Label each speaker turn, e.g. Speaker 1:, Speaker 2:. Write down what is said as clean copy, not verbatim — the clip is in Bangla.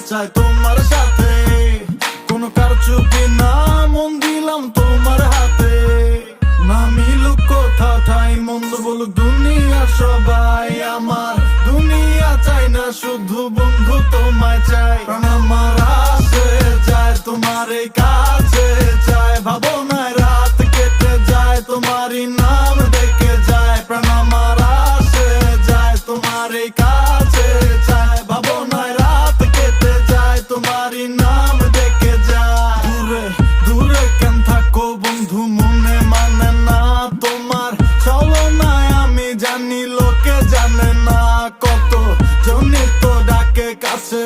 Speaker 1: চাই তোমার সাথে, কোনো কারচুপি না, মন দিলাম তোমার হাতে। না মিলুক কোথা ঠাই, মন্দ বলুক দুনিয়া সবাই, আমার দুনিয়া চাই না, শুধু বন্ধু তোমায় চাই। প্রাণ আমার আসে যায় তোমার এই কাছে চাই, ভাবনায় রাত কেটে যায় তোমারই নাম ডেকে যায়। প্রাণ আমার আসে যায় তোমার এই কাছে চাই, ভাবনায় রাত কেটে যায় তোমারই নাম ডেকে যায়। দূরে দূরে কেন থাকো বন্ধু, মনে মানে না তোমার ছলনায়, আমি জানি লোকে জানে না, কত জনই তো ডাকে কাছে।